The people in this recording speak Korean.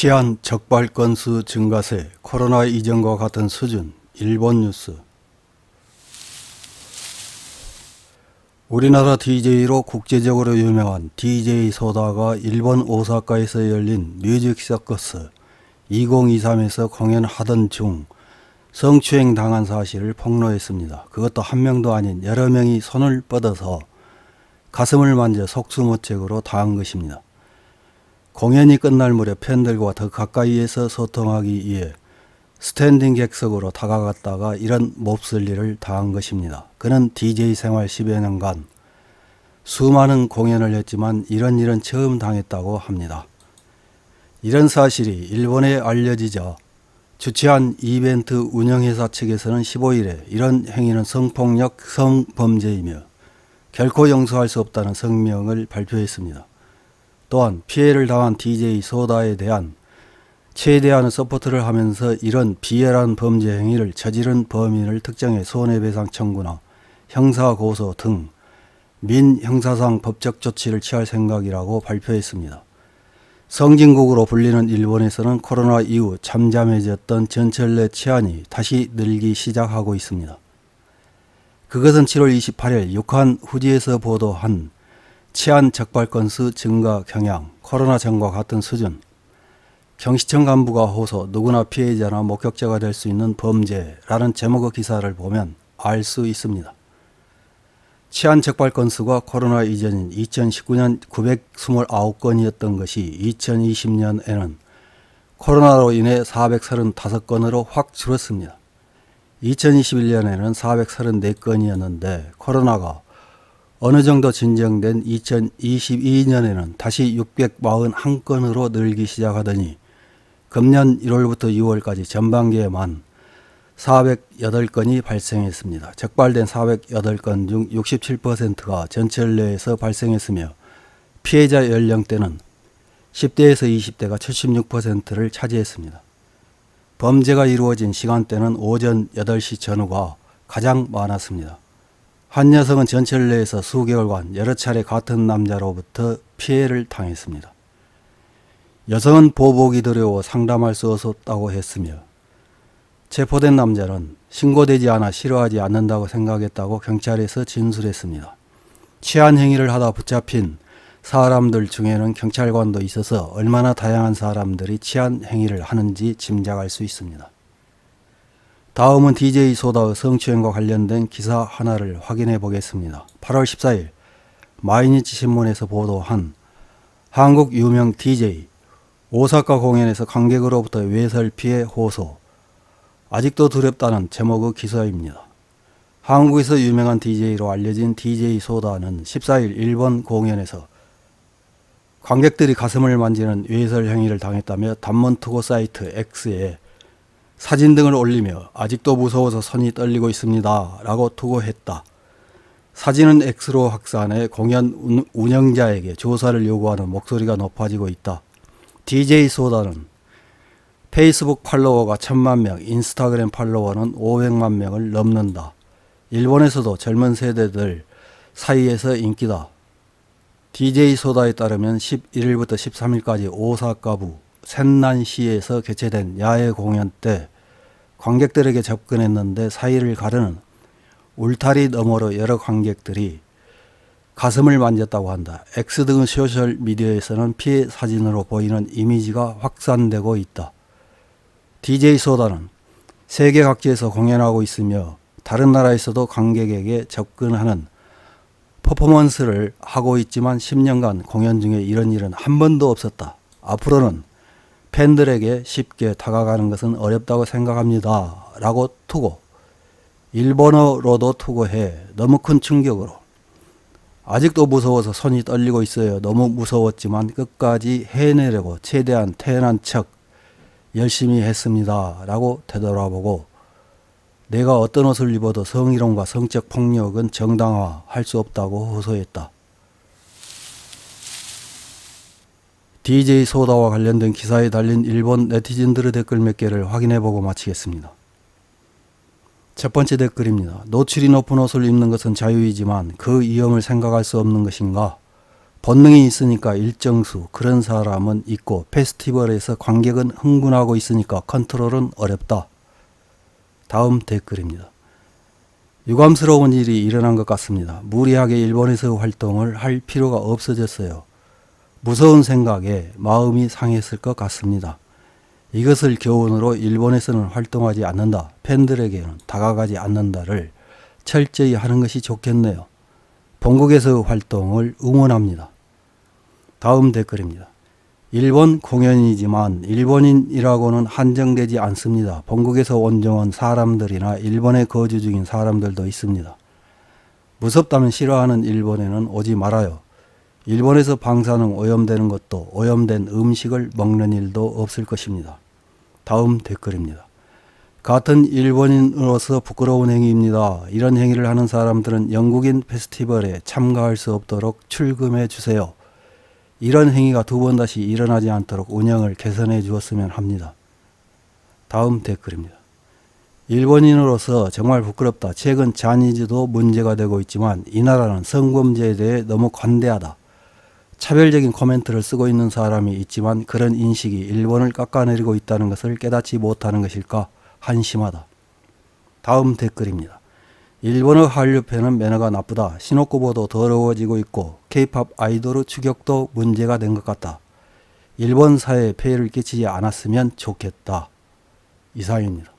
치안 적발 건수 증가세, 코로나 이전과 같은 수준, 일본 뉴스. 우리나라 DJ로 국제적으로 유명한 DJ 소다가 일본 오사카에서 열린 뮤직 서커스 2023에서 공연하던 중 성추행 당한 사실을 폭로했습니다. 그것도 한 명도 아닌 여러 명이 손을 뻗어서 가슴을 만져 속수무책으로 당한 것입니다. 공연이 끝날 무렵 팬들과 더 가까이에서 소통하기 위해 스탠딩 객석으로 다가갔다가 이런 몹쓸 일을 당한 것입니다. 그는 DJ 생활 10여 년간 수많은 공연을 했지만 이런 일은 처음 당했다고 합니다. 이런 사실이 일본에 알려지자 주최한 이벤트 운영회사 측에서는 15일에 이런 행위는 성폭력, 성범죄이며 결코 용서할 수 없다는 성명을 발표했습니다. 또한 피해를 당한 DJ 소다에 대한 최대한의 서포트를 하면서 이런 비열한 범죄 행위를 저지른 범인을 특정해 손해배상 청구나 형사고소 등 민형사상 법적 조치를 취할 생각이라고 발표했습니다. 선진국으로 불리는 일본에서는 코로나 이후 잠잠해졌던 전철 내 치안이 다시 늘기 시작하고 있습니다. 그것은 7월 28일 육한 후지에서 보도한 치안 적발 건수 증가 경향, 코로나 전과 같은 수준, 경시청 간부가 호소, 누구나 피해자나 목격자가 될 수 있는 범죄라는 제목의 기사를 보면 알 수 있습니다. 치안 적발 건수가 코로나 이전인 2019년 929건이었던 것이 2020년에는 코로나로 인해 435건으로 확 줄었습니다. 2021년에는 434건이었는데 코로나가 어느 정도 진정된 2022년에는 다시 641건으로 늘기 시작하더니 금년 1월부터 6월까지 전반기에만 408건이 발생했습니다. 적발된 408건 중 67%가 전철 내에서 발생했으며 피해자 연령대는 10대에서 20대가 76%를 차지했습니다. 범죄가 이루어진 시간대는 오전 8시 전후가 가장 많았습니다. 한 여성은 전철 내에서 수개월간 여러 차례 같은 남자로부터 피해를 당했습니다. 여성은 보복이 두려워 상담할 수 없었다고 했으며 체포된 남자는 신고되지 않아 싫어하지 않는다고 생각했다고 경찰에서 진술했습니다. 치안 행위를 하다 붙잡힌 사람들 중에는 경찰관도 있어서 얼마나 다양한 사람들이 치안 행위를 하는지 짐작할 수 있습니다. 다음은 DJ 소다의 성추행과 관련된 기사 하나를 확인해 보겠습니다. 8월 14일 마이니치 신문에서 보도한 한국 유명 DJ 오사카 공연에서 관객으로부터 외설 피해 호소, 아직도 두렵다는 제목의 기사입니다. 한국에서 유명한 DJ로 알려진 DJ 소다는 14일 일본 공연에서 관객들이 가슴을 만지는 외설 행위를 당했다며 단문 투고 사이트 X에 사진 등을 올리며 아직도 무서워서 손이 떨리고 있습니다 라고 투고했다. 사진은 X로 확산해 공연 운영자에게 조사를 요구하는 목소리가 높아지고 있다. DJ 소다는 페이스북 팔로워가 1000만 명, 인스타그램 팔로워는 500만 명을 넘는다. 일본에서도 젊은 세대들 사이에서 인기다. DJ 소다에 따르면 11일부터 13일까지 오사카부 센난시에서 개최된 야외 공연 때 관객들에게 접근했는데 사이를 가르는 울타리 너머로 여러 관객들이 가슴을 만졌다고 한다. X 등 소셜미디어에서는 피해 사진으로 보이는 이미지가 확산되고 있다. DJ 소다는 세계 각지에서 공연하고 있으며 다른 나라에서도 관객에게 접근하는 퍼포먼스를 하고 있지만 10년간 공연 중에 이런 일은 한 번도 없었다. 앞으로는 팬들에게 쉽게 다가가는 것은 어렵다고 생각합니다 라고 투고, 일본어로도 투고해 너무 큰 충격으로 아직도 무서워서 손이 떨리고 있어요. 너무 무서웠지만 끝까지 해내려고 최대한 태어난 척 열심히 했습니다 라고 되돌아보고, 내가 어떤 옷을 입어도 성희롱과 성적 폭력은 정당화할 수 없다고 호소했다. DJ 소다와 관련된 기사에 달린 일본 네티즌들의 댓글 몇 개를 확인해보고 마치겠습니다. 첫 번째 댓글입니다. 노출이 높은 옷을 입는 것은 자유이지만 그 위험을 생각할 수 없는 것인가? 본능이 있으니까 일정수 그런 사람은 있고 페스티벌에서 관객은 흥분하고 있으니까 컨트롤은 어렵다. 다음 댓글입니다. 유감스러운 일이 일어난 것 같습니다. 무리하게 일본에서 활동을 할 필요가 없어졌어요. 무서운 생각에 마음이 상했을 것 같습니다. 이것을 교훈으로 일본에서는 활동하지 않는다. 팬들에게는 다가가지 않는다를 철저히 하는 것이 좋겠네요. 본국에서 활동을 응원합니다. 다음 댓글입니다. 일본 공연이지만 일본인이라고는 한정되지 않습니다. 본국에서 온정한 사람들이나 일본에 거주 중인 사람들도 있습니다. 무섭다면 싫어하는 일본에는 오지 말아요. 일본에서 방사능 오염되는 것도 오염된 음식을 먹는 일도 없을 것입니다. 다음 댓글입니다. 같은 일본인으로서 부끄러운 행위입니다. 이런 행위를 하는 사람들은 영국인 페스티벌에 참가할 수 없도록 출금해 주세요. 이런 행위가 두 번 다시 일어나지 않도록 운영을 개선해 주었으면 합니다. 다음 댓글입니다. 일본인으로서 정말 부끄럽다. 최근 자니즈도 문제가 되고 있지만 이 나라는 성범죄에 대해 너무 관대하다. 차별적인 코멘트를 쓰고 있는 사람이 있지만 그런 인식이 일본을 깎아내리고 있다는 것을 깨닫지 못하는 것일까 한심하다. 다음 댓글입니다. 일본어 한류팬은 매너가 나쁘다. 신호쿠보도 더러워지고 있고 K-팝 아이돌의 추격도 문제가 된 것 같다. 일본 사회에 폐해를 끼치지 않았으면 좋겠다. 이상입니다.